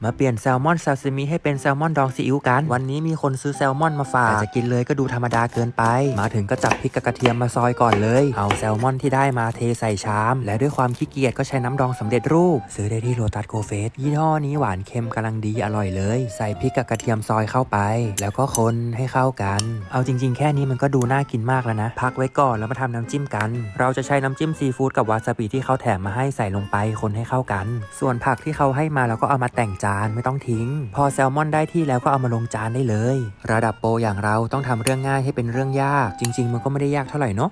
มาเปลี่ยนแซลมอนซาซิมิให้เป็นแซลมอนดองซีอิ๊วกันวันนี้มีคนซื้อแซลมอนมาฝากแต่จะกินเลยก็ดูธรรมดาเกินไปมาถึงก็จับพริกกับกระเทียมมาซอยก่อนเลยเอาแซลมอนที่ได้มาเทใส่ชามและด้วยความขี้เกียจก็ใช้น้ำดองสำเร็จรูปซื้อได้ที่โลตัสโกเฟสยี่ห้อนี้หวานเค็มกำลังดีอร่อยเลยใส่พริกกับกระเทียมซอยเข้าไปแล้วก็คนให้เข้ากันเอาจริงๆแค่นี้มันก็ดูน่ากินมากแล้วนะพักไว้ก่อนแล้วมาทำน้ำจิ้มกันเราจะใช้น้ำจิ้มซีฟู้ดกับวาซาบิที่เขาแถมมาให้ใส่ลงไปคนให้เข้ากันส่วนผักที่เขาให้มาเราก็เอามาแต่งจานไม่ต้องทิ้งพอแซลมอนได้ที่แล้วก็เอามาลงจานได้เลยระดับโปรอย่างเราต้องทำเรื่องง่ายให้เป็นเรื่องยากจริงๆมันก็ไม่ได้ยากเท่าไหร่เนาะ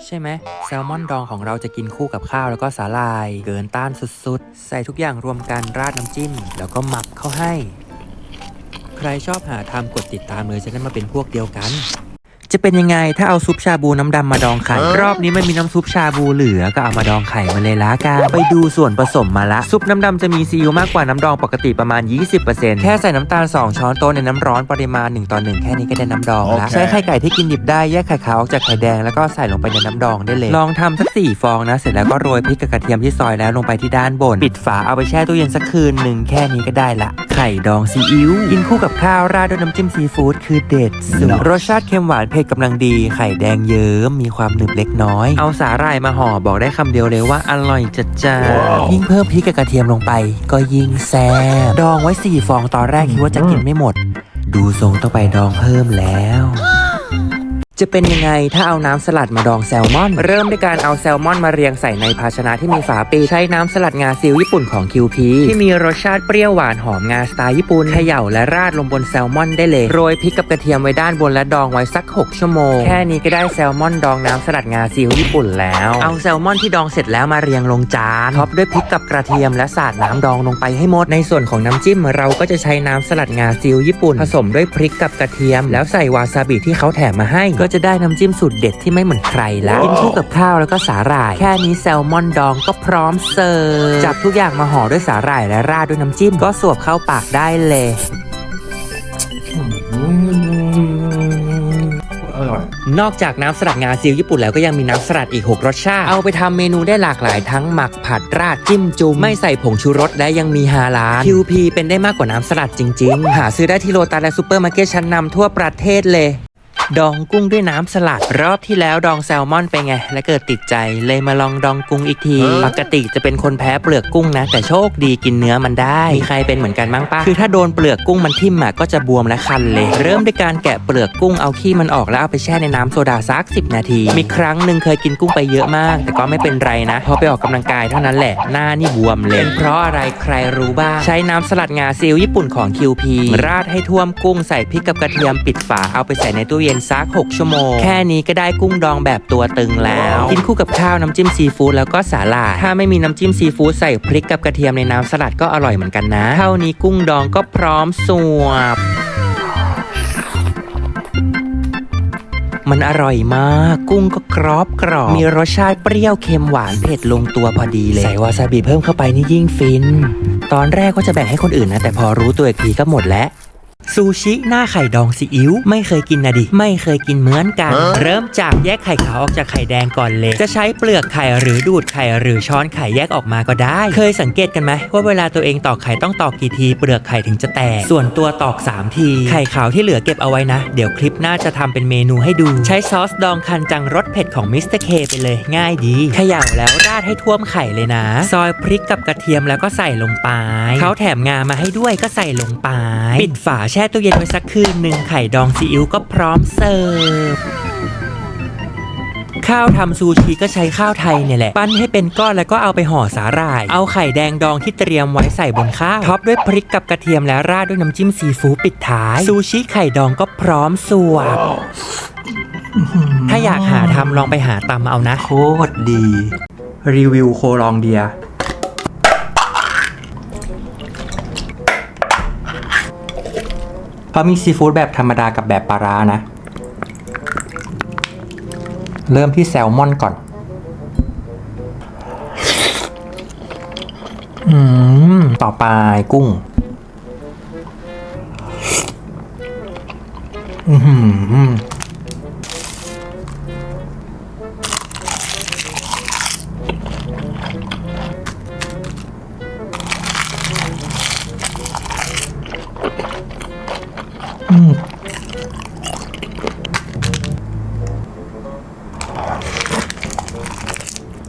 ใช่ไหมแซลมอนดองของเราจะกินคู่กับข้าวแล้วก็สาหร่ายเกินต้านสุดๆใส่ทุกอย่างรวมกันราดน้ำจิ้มแล้วก็หมักเข้าให้ใครชอบหาทำกดติดตามเลยจะได้มาเป็นพวกเดียวกันจะเป็นยังไงถ้าเอาซุปชาบูน้ำดำมาดองไข่รอบนี้มันมีน้ำซุปชาบูเหลือก็เอามาดองไข่มาเลยละกันไปดูส่วนผสมมาละซุปน้ำดำจะมีซีอิ๊วมากกว่าน้ำดองปกติประมาณ 20% แค่ใส่น้ำตาล2ช้อนโต๊ะในน้ำร้อนปริมาณ1:1แค่นี้ก็ได้น้ำดองละใช้ไข่ไก่ที่กินดิบได้แยกไข่ขาวออกจากไข่แดงแล้วก็ใส่ลงไปในน้ำดองได้เลยลองทำสัก4ฟองนะเสร็จแล้วก็โรยพริกกับกระเทียมที่ซอยแล้วลงไปที่ด้านบนปิดฝาเอาไปแช่ตู้เย็นสักคืนนึงแค่นี้ก็ได้ละไข่ดองซีอิ๊วกินคู่กับข้าวราดด้วยน้ำจิ้มซีฟู้ดคือเด็ดสุดรสชาติเค็มหวานเผ็ดกำลังดีไข่แดงเยิ้มมีความหนึบเล็กน้อยเอาสาหร่ายมาห่อบอกได้คำเดียวเลยว่าอร่อยจัดจ้ายิ่งเพิ่มพริกกับกระเทียมลงไปก็ยิ่งแซ่บดองไว้4ฟองตอนแรกคิดว่าจะกินไม่หมดดูทรงต้องไปดองเพิ่มแล้วจะเป็นยังไงถ้าเอาน้ำสลัดมาดองแซลมอนเริ่มด้วยการเอาแซลมอนมาเรียงใส่ในภาชนะที่มีฝาปิดใช้น้ำสลัดงาซิลญี่ปุ่นของ QP ที่มีรสชาติเปรี้ยวหวานหอมงาสไตล์ญี่ปุ่นเขย่าและราดลงบนแซลมอนได้เลยโรยพริกกับกระเทียมไว้ด้านบนและดองไว้สัก6ชั่วโมงแค่นี้ก็ได้แซลมอนดองน้ำสลัดงาซิลญี่ปุ่นแล้วเอาแซลมอนที่ดองเสร็จแล้วมาเรียงลงจานท็อปด้วยพริกกับกระเทียมและสาดน้ำดองลงไปให้หมดในส่วนของน้ำจิ้มเราก็จะใช้น้ำสลัดงาซิลญี่ปุ่นผสมด้วยพริกกับกระเทียมแล้วใส่วาซาบิที่เขาแถมมาให้ก็จะได้น้ำจิ้มสูตรเด็ดที่ไม่เหมือนใครแล้วกินคู่กับข้าวแล้วก็สาหร่ายแค่นี้แซลมอนดองก็พร้อมเสิร์ฟจับทุกอย่างมาห่อด้วยสาหร่ายและราดด้วยน้ำจิ้มก็สวบเข้าปากได้เลยอร่อยนอกจากน้ำสลัดงาซิลญี่ปุ่นแล้วก็ยังมีน้ำสลัดอีก6รสชาติเอาไปทำเมนูได้หลากหลายทั้งหมักผัดราดจิ้มจุ่มไม่ใส่ผงชูรสและยังมีฮาลาล QP เป็นได้มากกว่าน้ำสลัดจริงๆหาซื้อได้ที่โลตัสและซูเปอร์มาร์เก็ตชั้นนำทั่วประเทศเลยดองกุ้งด้วยน้ำสลัดรอบที่แล้วดองแซลมอนไปไงและเกิดติดใจเลยมาลองดองกุ้งอีกทีปกติจะเป็นคนแพ้เปลือกกุ้งนะแต่โชคดีกินเนื้อมันได้มีใครเป็นเหมือนกันบ้างปะคือถ้าโดนเปลือกกุ้งมันทิ่มก็จะบวมและคันเลยเริ่มด้วยการแกะเปลือกกุ้งเอาขี้มันออกแล้วเอาไปแช่ในน้ำโซดาสัก10 นาทีมีครั้งหนึ่งเคยกินกุ้งไปเยอะมากแต่ก็ไม่เป็นไรนะพอไปออกกำลังกายเท่านั้นแหละหน้านี่บวมเลยเป็นเพราะอะไรใครรู้บ้างใช้น้ำสลัดงาซิลญี่ปุ่นของ QP ราดให้ท่วมกุ้งใส่พริกกับกระเทียมปิดฝาเอาไปใส่ในตู้เย็นสัก6 ชั่วโมงแค่นี้ก็ได้กุ้งดองแบบตัวตึงแล้วกินคู่กับข้าวน้ำจิ้มซีฟู้ดแล้วก็สาหร่ายถ้าไม่มีน้ำจิ้มซีฟู้ดใส่พริกกับกระเทียมในน้ำสลัดก็อร่อยเหมือนกันนะเท่านี้กุ้งดองก็พร้อมสวบมันอร่อยมากกุ้งก็กรอบมีรสชาติเปรี้ยวเค็มหวานเผ็ดลงตัวพอดีเลยใส่วาซาบิเพิ่มเข้าไปนี่ยิ่งฟินตอนแรกก็จะแบ่งให้คนอื่นนะแต่พอรู้ตัวอีกทีก็หมดแล้วซูชิหน้าไข่ดองซีอิ๊วไม่เคยกินนะดิไม่เคยกินเหมือนกันเริ่มจากแยกไข่ขาวออกจากไข่แดงก่อนเลยจะใช้เปลือกไข่หรือดูดไข่หรือช้อนไข่แยกออกมาก็ได้เคยสังเกตกันไหมว่าเวลาตัวเองตอกไข่ต้องตอกกี่ทีเปลือกไข่ถึงจะแตกส่วนตัวตอก3 ทีไข่ขาวที่เหลือเก็บเอาไว้นะเดี๋ยวคลิปหน้าจะทำเป็นเมนูให้ดูใช้ซอสดองคันจังรสเผ็ดของมิสเตอร์เคไปเลยง่ายดีเขย่าแล้วราดให้ท่วมไข่เลยนะซอยพริกกับกระเทียมแล้วก็ใส่ลงไปเขาแถมงามาให้ด้วยก็ใส่ลงไปปิดฝาแช่ตู้เย็นไว้สักคืนหนึ่งไข่ดองซีอิ๊วก็พร้อมเสิร์ฟข้าวทำซูชิก็ใช้ข้าวไทยเนี่ยแหละปั้นให้เป็นก้อนแล้วก็เอาไปห่อสาหร่ายเอาไข่แดงดองที่เตรียมไว้ใส่บนข้าวท็อปด้วยพริกกับกระเทียมแล้วราดด้วยน้ำจิ้มซีฟู้ดปิดท้ายซูชิไข่ดองก็พร้อมสวบถ้าอยากหาทำลองไปหาตำเอานะโคตรดีรีวิวโคลองเดียเขามีซีฟู้ดแบบธรรมดากับแบบปลาร้านะเริ่มที่แซลมอนก่อนต่อไปกุ้ง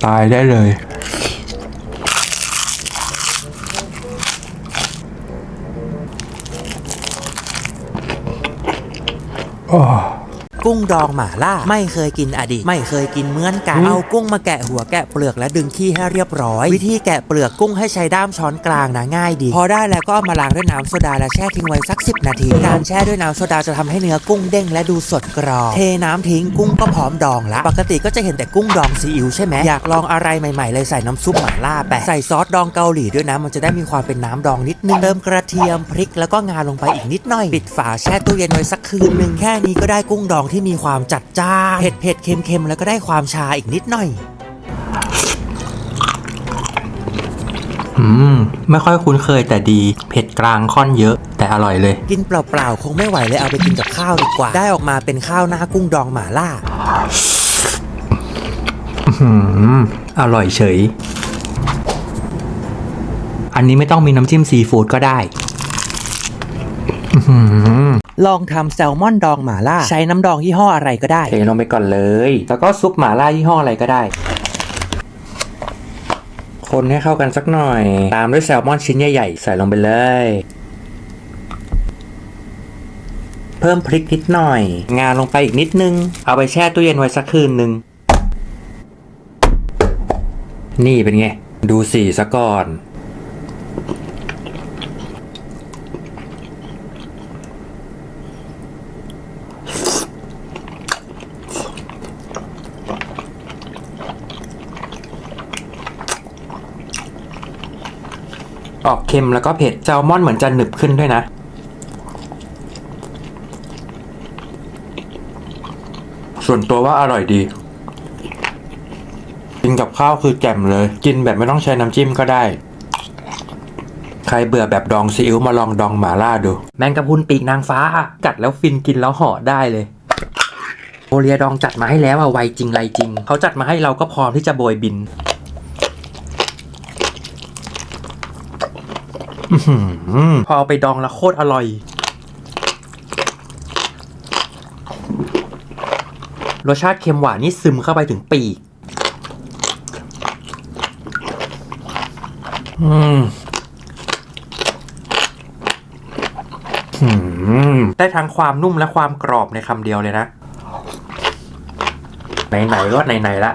ตายได้เลยกุ้งดองหม่าล่าไม่เคยกินอดีตไม่เคยกินเหมือนกันเอากุ้งมาแกะหัวแกะเปลือกและดึงขี้ให้เรียบร้อยวิธีแกะเปลือกกุ้งให้ใช้ด้ามช้อนกลางนะง่ายดีพอได้แล้วก็เอามาล้างด้วยน้ำโซดาและแช่ทิ้งไว้สัก10 นาทีการแช่ด้วยน้ำโซดาจะทำให้เนื้อกุ้งเด้งและดูสดกรอบเทน้ำทิ้งกุ้งก็พร้อมดองละปกติก็จะเห็นแต่กุ้งดองซีอิ๊วใช่ไหมอยากลองอะไรใหม่ๆเลยใส่น้ำซุปหม่าล่าแปะใส่ซอสดองเกาหลีด้วยนะมันจะได้มีความเป็นน้ำดองนิดนึงเติมกระเทียมพริกแล้วก็งาลงไปอีกนิดหน่อยปิดฝาแช่ตู้เย็นไว้สักคืนนึงแค่นี้ก็ได้กุ้งดองที่มีความจัดจ้านเผ็ดเค็มๆแล้วก็ได้ความชาอีกนิดหน่อยไม่ค่อยคุ้นเคยแต่ดีเผ็ดกลางค่อนเยอะแต่อร่อยเลยกินเปล่าๆคงไม่ไหวเลยเอาไปกินกับข้าวดีกว่าได้ออกมาเป็นข้าวหน้ากุ้งดองหม่าล่าอร่อยเฉยอันนี้ไม่ต้องมีน้ำจิ้มซีฟู้ดก็ได้ลองทำแซลมอนดองหม่าล่าใช้น้ำดองยี่ห้ออะไรก็ได้เทลงไปก่อนเลยแล้วก็ซุปหม่าล่ายี่ห้ออะไรก็ได้คนให้เข้ากันสักหน่อยตามด้วยแซลมอนชิ้นใหญ่ๆใส่ลงไปเลยเพิ่มพริกนิดหน่อยงาลงไปอีกนิดนึงเอาไปแช่ตู้เย็นไว้สักคืนนึงนี่เป็นไงดูสีซะก่อนออกเค็มแล้วก็เผ็ดแซลมอนเหมือนจะหนึบขึ้นด้วยนะส่วนตัวว่าอร่อยดีกินกับข้าวคือแจ่มเลยกินแบบไม่ต้องใช้น้ำจิ้มก็ได้ใครเบื่อแบบดองซีอิ๊วมาลองดองหม่าล่าดูแมงกะพรุนปีกนางฟ้ากัดแล้วฟินกินแล้วห่อได้เลยโอเลียดองจัดมาให้แล้วไวจริงไรจริงเขาจัดมาให้เราก็พร้อมที่จะโบยบินพอเอาไปดองแล้วโคตรอร่อยรสชาติเค็มหวานนี่ซึมเข้าไปถึงปีกได้ทั้งความนุ่มและความกรอบในคำเดียวเลยนะไหนๆก็ไหนๆละ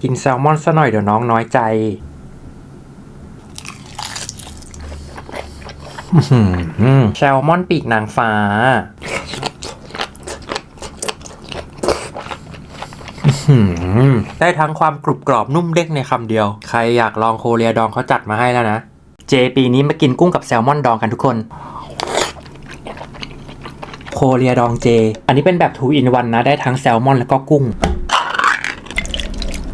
กินแซลมอนซะหน่อยเดี๋ยวน้องน้อยใจแซลมอนปีกนางฟ้าได้ทั้งความกรุบกรอบนุ่มเด้งในคำเดียวใครอยากลองโคเรียดองเขาจัดมาให้แล้วนะเจปีนี้มากินกุ้งกับแซลมอนดองกันทุกคนโคเรียดองเจอันนี้เป็นแบบ 2 in 1 นะได้ทั้งแซลมอนแล้วก็กุ้ง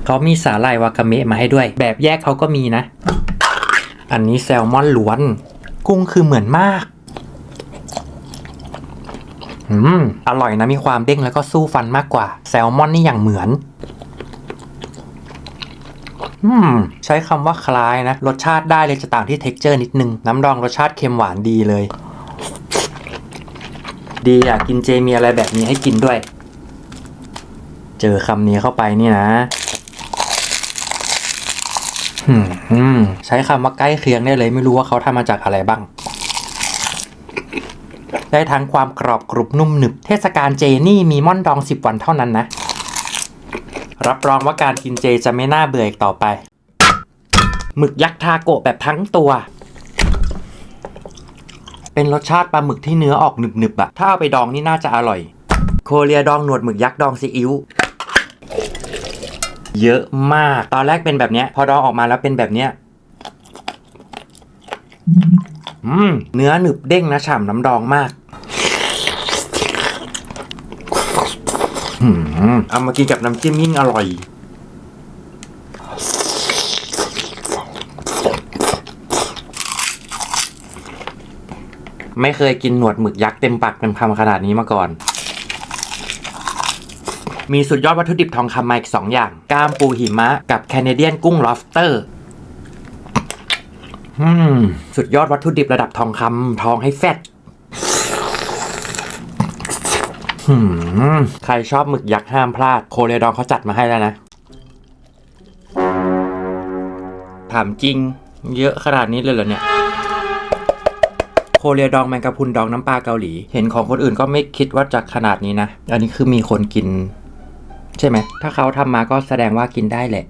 เขามีสาหร่ายวากาเมะมาให้ด้วยแบบแยกเขาก็มีนะอันนี้แซลมอนล้วนกุ้งคือเหมือนมากอร่อยนะมีความเด้งแล้วก็สู้ฟันมากกว่าแซลมอนนี่อย่างเหมือนใช้คำว่าคล้ายนะรสชาติได้เลยจะต่างที่เท็กเจอร์นิดนึงน้ำดองรสชาติเค็มหวานดีเลยดีอ่ะกินเจมีอะไรแบบนี้ให้กินด้วยเจอคำนี้เข้าไปนี่นะใช้คำว่าใกล้เคียงได้เลยไม่รู้ว่าเขาทำมาจากอะไรบ้างได้ทั้งความกรอบกรุบนุ่มหนึบเทศกาลเจนี่มีม่อนดอง10 วันเท่านั้นนะรับรองว่าการกินเจจะไม่น่าเบื่ออีกต่อไปหมึกยักษ์ทาโกะแบบทั้งตัวเป็นรสชาติปลาหมึกที่เนื้อออกหนึบๆอะถ้าเอาไปดองนี่น่าจะอร่อยโคเรียดองหนวดหมึกยักษ์ดองซีอิ๊วเยอะมากตอนแรกเป็นแบบเนี้ยพอดองออกมาแล้วเป็นแบบเนี้ยเนื้อหนึบเด้งนะฉ่ำน้ำดองมากเอามากินกับน้ำจิ้มยิ่งอร่อยไม่เคยกินหนวดหมึกยักษ์เต็มปากเต็มคำขนาดนี้มาก่อนมีสุดยอดวัตถุดิบทองคำมาอีก2 อย่างกล้ามปูหิมะกับแคนาเดียนกุ้งลอบสเตอร์สุดยอดวัตถุดิบระดับทองคำทองให้แฟต ใครชอบหมึกยักษ์ห้ามพลาดโคเรดองเขาจัดมาให้แล้วนะถามจริงเยอะขนาดนี้เลยเหรอเนี่ยโคเรียดองแมงกะพรุนดองน้ำปลาเกาหลีเห็นของคนอื่นก็ไม่คิดว่าจะขนาดนี้นะอันนี้คือมีคนกินใช่ไหมถ้าเขาทำมาก็แสดงว่ากินได้แหละ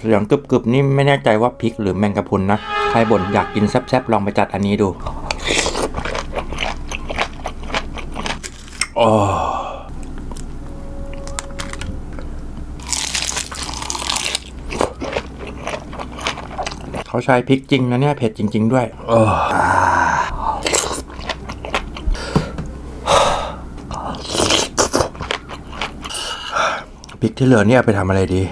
เสียงกรึบๆนี่ไม่แน่ใจว่าพริกหรือแมงกะพรุนนะใครบ่นอยากกินแซ่บๆลองไปจัดอันนี้ดูเขาใช้พริกจริงนะเนี่ยเผ็ดจริงๆด้วยพริกที่เหลือเนี่ยไปทำอะไรดี